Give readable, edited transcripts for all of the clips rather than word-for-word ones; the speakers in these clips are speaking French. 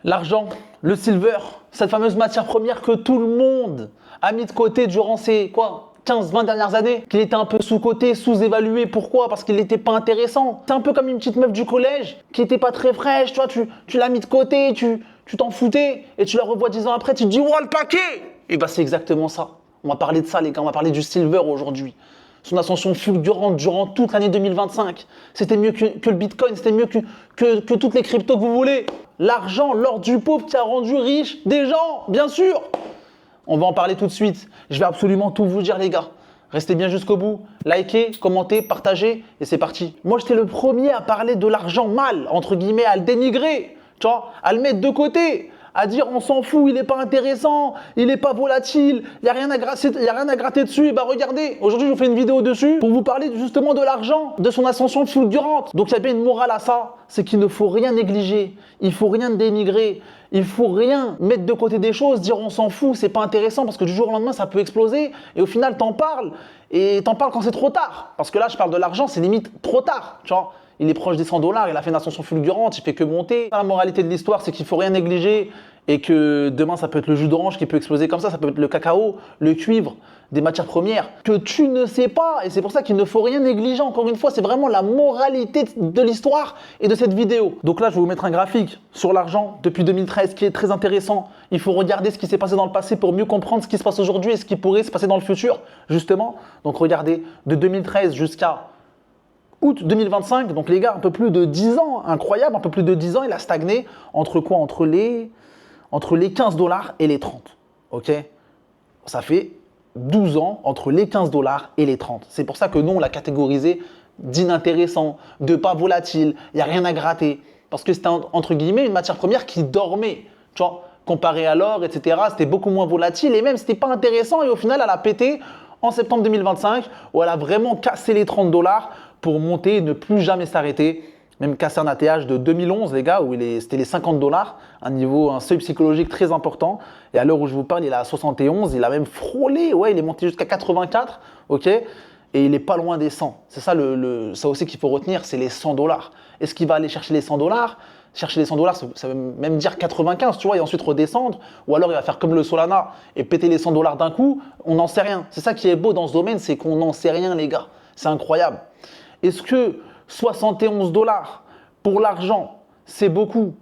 L'argent, le silver, cette fameuse matière première que tout le monde a mis de côté durant ces 15-20 dernières années, qu'il était un peu sous-coté, sous-évalué. Pourquoi? Parce qu'il n'était pas intéressant. C'est un peu comme une petite meuf du collège qui n'était pas très fraîche, tu l'as mis de côté, tu t'en foutais, et tu la revois 10 ans après, tu te dis « Ouah, le paquet !» Et bah c'est exactement ça. On va parler de ça les gars, on va parler du silver aujourd'hui. Son ascension fulgurante durant toute l'année 2025. C'était mieux que le Bitcoin, c'était mieux que toutes les cryptos que vous voulez. L'argent, l'or du pauvre qui a rendu riche des gens, bien sûr. On va en parler tout de suite. Je vais absolument tout vous dire les gars. Restez bien jusqu'au bout. Likez, commentez, partagez et c'est parti. Moi j'étais le premier à parler de l'argent mal, entre guillemets, à le dénigrer, tu vois, à le mettre de côté. À dire on s'en fout, il n'est pas intéressant, il n'est pas volatile, il n'y a rien à gratter dessus. Et bah regardez, aujourd'hui je vous fais une vidéo dessus pour vous parler justement de l'argent, de son ascension fulgurante. Donc il y a bien une morale à ça, c'est qu'il ne faut rien négliger, il ne faut rien dénigrer, il ne faut rien mettre de côté des choses, dire on s'en fout, c'est pas intéressant parce que du jour au lendemain ça peut exploser et au final t'en parles. Et t'en parles quand c'est trop tard. Parce que là je parle de l'argent, c'est limite trop tard, tu vois. Il est proche des 100 $, il a fait une ascension fulgurante, il fait que monter. La moralité de l'histoire, c'est qu'il ne faut rien négliger et que demain, ça peut être le jus d'orange qui peut exploser comme ça peut être le cacao, le cuivre, des matières premières que tu ne sais pas. Et c'est pour ça qu'il ne faut rien négliger. Encore une fois, c'est vraiment la moralité de l'histoire et de cette vidéo. Donc là, je vais vous mettre un graphique sur l'argent depuis 2013 qui est très intéressant. Il faut regarder ce qui s'est passé dans le passé pour mieux comprendre ce qui se passe aujourd'hui et ce qui pourrait se passer dans le futur, justement. Donc regardez, de 2013 jusqu'à août 2025, donc les gars, un peu plus de 10 ans, incroyable, un peu plus de 10 ans, il a stagné entre quoi? Entre les 15 $ et les 30, ok? Ça fait 12 ans entre les 15 $ et les 30. C'est pour ça que nous, on l'a catégorisé d'inintéressant, de pas volatile, il n'y a rien à gratter. Parce que c'était, entre guillemets, une matière première qui dormait, tu vois, comparé à l'or, etc. C'était beaucoup moins volatile et même, c'était pas intéressant et au final, elle a pété en septembre 2025 où elle a vraiment cassé les 30 $ pour monter et ne plus jamais s'arrêter. Même casser un ATH de 2011, les gars, où c'était les 50 $, un seuil psychologique très important. Et à l'heure où je vous parle, il est à 71, il a même frôlé, ouais, il est monté jusqu'à 84, ok? Et il n'est pas loin des 100. C'est ça, ça aussi qu'il faut retenir, c'est les 100 $. Est-ce qu'il va aller chercher les 100 $? Chercher les 100 $, ça veut même dire 95, tu vois, et ensuite redescendre. Ou alors il va faire comme le Solana et péter les 100 $ d'un coup. On n'en sait rien. C'est ça qui est beau dans ce domaine, c'est qu'on n'en sait rien, les gars. C'est incroyable. Est-ce que 71 $ pour l'argent, c'est beaucoup?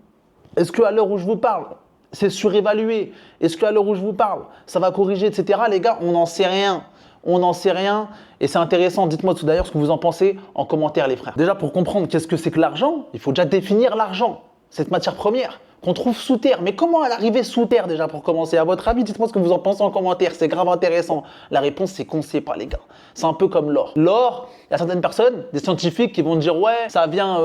Est-ce qu'à l'heure où je vous parle, c'est surévalué? Est-ce qu'à l'heure où je vous parle, ça va corriger, etc. Les gars, on n'en sait rien. On n'en sait rien et c'est intéressant. Dites-moi tout d'ailleurs ce que vous en pensez en commentaire, les frères. Déjà, pour comprendre qu'est-ce que c'est que l'argent, il faut déjà définir l'argent, cette matière première qu'on trouve sous terre. Mais comment elle arrivait sous terre déjà pour commencer? À votre avis, dites-moi ce que vous en pensez en commentaire. C'est grave intéressant. La réponse, c'est qu'on ne sait pas, les gars. C'est un peu comme l'or. L'or, il y a certaines personnes, des scientifiques qui vont dire ouais, ça vient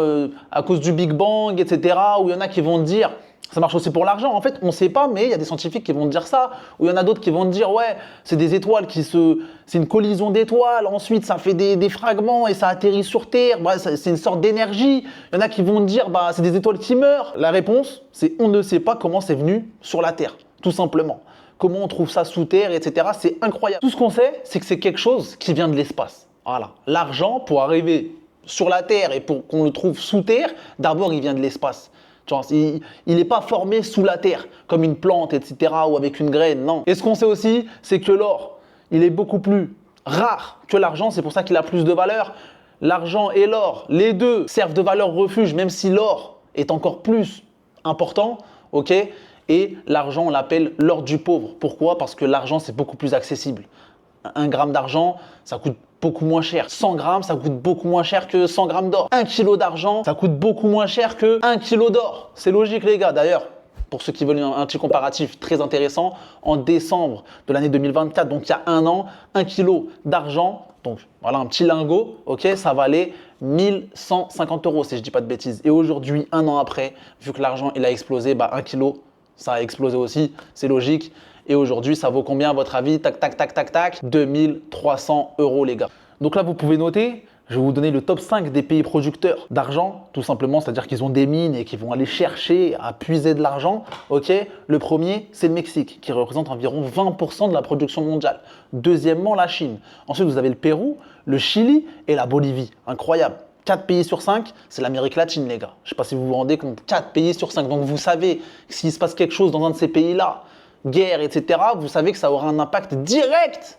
à cause du Big Bang, etc. Ou il y en a qui vont dire ça marche aussi pour l'argent. En fait, on ne sait pas, mais il y a des scientifiques qui vont dire ça. Ou il y en a d'autres qui vont dire ouais, c'est des étoiles c'est une collision d'étoiles. Ensuite, ça fait des fragments et ça atterrit sur Terre. Bah, c'est une sorte d'énergie. Il y en a qui vont dire bah c'est des étoiles qui meurent. La réponse, c'est on ne sait pas comment c'est venu sur la Terre, tout simplement. Comment on trouve ça sous terre, etc. C'est incroyable. Tout ce qu'on sait, c'est que c'est quelque chose qui vient de l'espace. Voilà. L'argent, pour arriver sur la Terre et pour qu'on le trouve sous terre, d'abord, il vient de l'espace. Il n'est pas formé sous la terre, comme une plante, etc. ou avec une graine, non. Et ce qu'on sait aussi, c'est que l'or, il est beaucoup plus rare que l'argent, c'est pour ça qu'il a plus de valeur. L'argent et l'or, les deux servent de valeur refuge, même si l'or est encore plus important, ok? Et l'argent, on l'appelle l'or du pauvre. Pourquoi? Parce que l'argent, c'est beaucoup plus accessible. 1 gramme d'argent, ça coûte beaucoup moins cher. 100 grammes, ça coûte beaucoup moins cher que 100 grammes d'or. 1 kilo d'argent, ça coûte beaucoup moins cher que 1 kilo d'or. C'est logique, les gars. D'ailleurs, pour ceux qui veulent un petit comparatif très intéressant, en décembre de l'année 2024, donc il y a 1 an, 1 kilo d'argent, donc voilà un petit lingot, ok, ça valait 1150 € si je dis pas de bêtises. Et aujourd'hui, 1 an après, vu que l'argent il a explosé, bah 1 kilo, ça a explosé aussi, c'est logique. Et aujourd'hui, ça vaut combien à votre avis? Tac, tac, tac, tac, tac. 2300 € les gars. Donc là, vous pouvez noter, je vais vous donner le top 5 des pays producteurs d'argent, tout simplement, c'est-à-dire qu'ils ont des mines et qu'ils vont aller chercher à puiser de l'argent. Ok. Le premier, c'est le Mexique, qui représente environ 20% de la production mondiale. Deuxièmement, la Chine. Ensuite, vous avez le Pérou, le Chili et la Bolivie. Incroyable. 4 pays sur 5, c'est l'Amérique latine, les gars. Je ne sais pas si vous vous rendez compte. 4 pays sur 5. Donc vous savez que s'il se passe quelque chose dans un de ces pays-là, guerre, etc., vous savez que ça aura un impact direct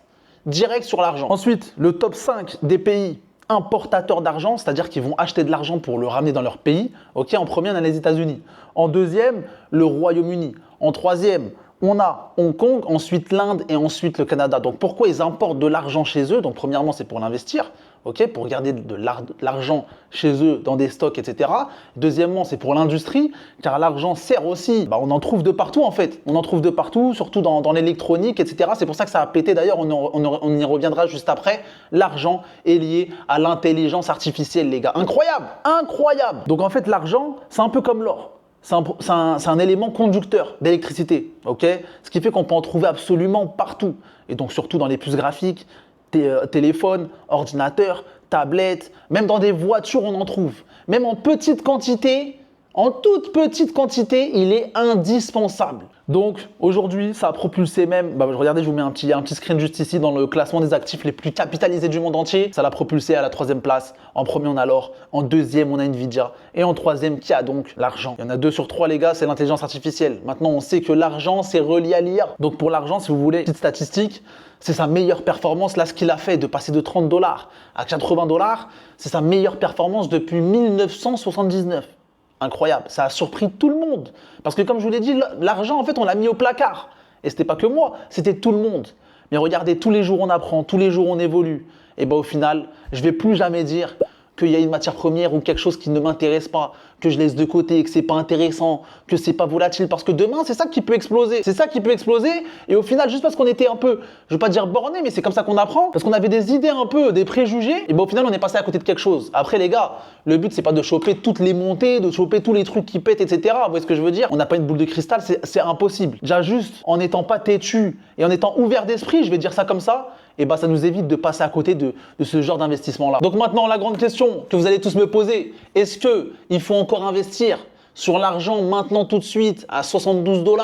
sur l'argent. Ensuite, le top 5 des pays importateurs d'argent, c'est-à-dire qu'ils vont acheter de l'argent pour le ramener dans leur pays. Ok, en premier, on a les États-Unis. En deuxième, le Royaume-Uni. En troisième, on a Hong Kong, ensuite l'Inde et ensuite le Canada. Donc pourquoi ils importent de l'argent chez eux? Donc premièrement, c'est pour l'investir, ok, pour garder de l'argent chez eux dans des stocks, etc. Deuxièmement, c'est pour l'industrie, car l'argent sert aussi, on en trouve de partout en fait. On en trouve de partout, surtout dans l'électronique, etc. C'est pour ça que ça a pété d'ailleurs, on y reviendra juste après. L'argent est lié à l'intelligence artificielle, les gars. Incroyable, incroyable. Donc en fait, l'argent, c'est un peu comme l'or. C'est un élément conducteur d'électricité, ok? Ce qui fait qu'on peut en trouver absolument partout. Et donc surtout dans les puces graphiques, téléphones, ordinateurs, tablettes, même dans des voitures on en trouve. Même en petite quantité, en toute petite quantité, il est indispensable. Donc aujourd'hui, ça a propulsé même, regardez, je vous mets un petit screen juste ici dans le classement des actifs les plus capitalisés du monde entier. Ça l'a propulsé à la 3e place. En premier, on a l'or. En deuxième, on a Nvidia. Et en troisième, qui a donc l'argent? Il y en a 2 sur 3, les gars, c'est l'intelligence artificielle. Maintenant, on sait que l'argent, c'est relié à l'IA. Donc pour l'argent, si vous voulez, petite statistique, c'est sa meilleure performance. Là, ce qu'il a fait de passer de 30 $ à 80 $, c'est sa meilleure performance depuis 1979. Incroyable, ça a surpris tout le monde. Parce que comme je vous l'ai dit, l'argent, en fait, on l'a mis au placard. Et c'était pas que moi, c'était tout le monde. Mais regardez, tous les jours on apprend, tous les jours on évolue. Et au final, je vais plus jamais dire qu'il y a une matière première ou quelque chose qui ne m'intéresse pas, que je laisse de côté, que c'est pas intéressant, que c'est pas volatile, parce que demain, c'est ça qui peut exploser. C'est ça qui peut exploser. Et au final, juste parce qu'on était un peu, je veux pas dire borné, mais c'est comme ça qu'on apprend, parce qu'on avait des idées un peu, des préjugés, et au final, on est passé à côté de quelque chose. Après, les gars, le but, c'est pas de choper toutes les montées, de choper tous les trucs qui pètent, etc. Vous voyez ce que je veux dire? On n'a pas une boule de cristal, c'est impossible. Déjà, juste en n'étant pas têtu et en étant ouvert d'esprit, je vais dire ça comme ça, et ça nous évite de passer à côté de ce genre d'investissement-là. Donc maintenant, la grande question que vous allez tous me poser, est-ce qu'il faut encore investir sur l'argent maintenant tout de suite à 72 $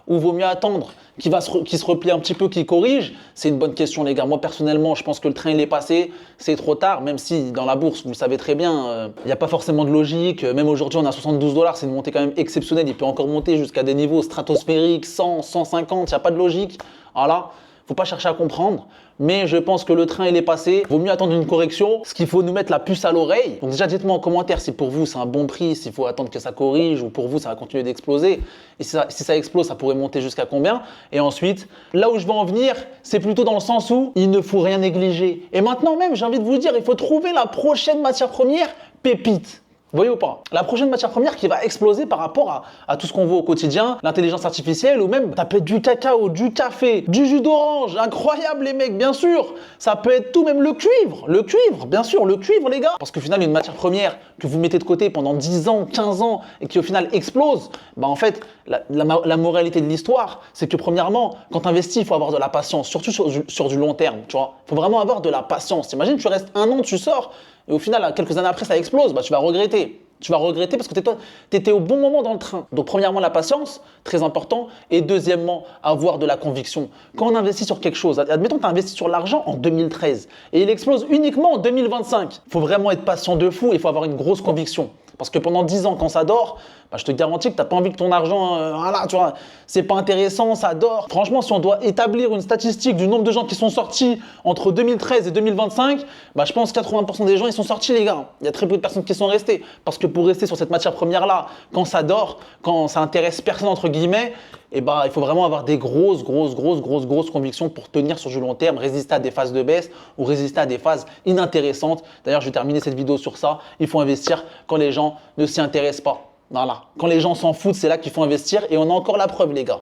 ou vaut mieux attendre qu'il se replie un petit peu, qu'il corrige? C'est une bonne question, les gars. Moi, personnellement, je pense que le train, il est passé. C'est trop tard, même si dans la bourse, vous le savez très bien, il n'y a pas forcément de logique. Même aujourd'hui, on a 72 $. C'est une montée quand même exceptionnelle. Il peut encore monter jusqu'à des niveaux stratosphériques, 100, 150. Il n'y a pas de logique. Voilà. Faut pas chercher à comprendre, mais je pense que le train il est passé. Vaut mieux attendre une correction. Ce qu'il faut nous mettre la puce à l'oreille. Donc déjà dites-moi en commentaire si pour vous c'est un bon prix, s'il faut attendre que ça corrige ou pour vous ça va continuer d'exploser. Et si ça explose, ça pourrait monter jusqu'à combien? Et ensuite, là où je veux en venir, c'est plutôt dans le sens où il ne faut rien négliger. Et maintenant même, j'ai envie de vous dire, il faut trouver la prochaine matière première pépite. Vous voyez ou pas? La prochaine matière première qui va exploser par rapport à tout ce qu'on voit au quotidien, l'intelligence artificielle ou même ça peut être du cacao, du café, du jus d'orange, incroyable les mecs, bien sûr. Ça peut être tout, même le cuivre, bien sûr, le cuivre les gars. Parce qu'au final, une matière première que vous mettez de côté pendant 10 ans, 15 ans et qui au final explose, en fait, la moralité de l'histoire, c'est que premièrement, quand tu investis, il faut avoir de la patience, surtout sur du long terme, tu vois. Il faut vraiment avoir de la patience. T'imagines, tu restes 1 an, tu sors, et au final, quelques années après, ça explose, tu vas regretter. Tu vas regretter parce que tu étais au bon moment dans le train. Donc premièrement, la patience, très important. Et deuxièmement, avoir de la conviction. Quand on investit sur quelque chose, admettons que tu as investi sur l'argent en 2013 et il explose uniquement en 2025. Il faut vraiment être patient de fou et il faut avoir une grosse conviction. Parce que pendant 10 ans, quand ça dort, je te garantis que tu n'as pas envie que ton argent, tu vois, c'est pas intéressant, ça dort. Franchement, si on doit établir une statistique du nombre de gens qui sont sortis entre 2013 et 2025, je pense que 80% des gens, ils sont sortis, les gars. Il y a très peu de personnes qui sont restées. Parce que pour rester sur cette matière première-là, quand ça dort, quand ça intéresse personne, entre guillemets, il faut vraiment avoir des grosses convictions pour tenir sur du long terme, résister à des phases de baisse ou résister à des phases inintéressantes. D'ailleurs, je vais terminer cette vidéo sur ça. Il faut investir quand les gens ne s'y intéressent pas. Voilà. Quand les gens s'en foutent, c'est là qu'il faut investir et on a encore la preuve, les gars.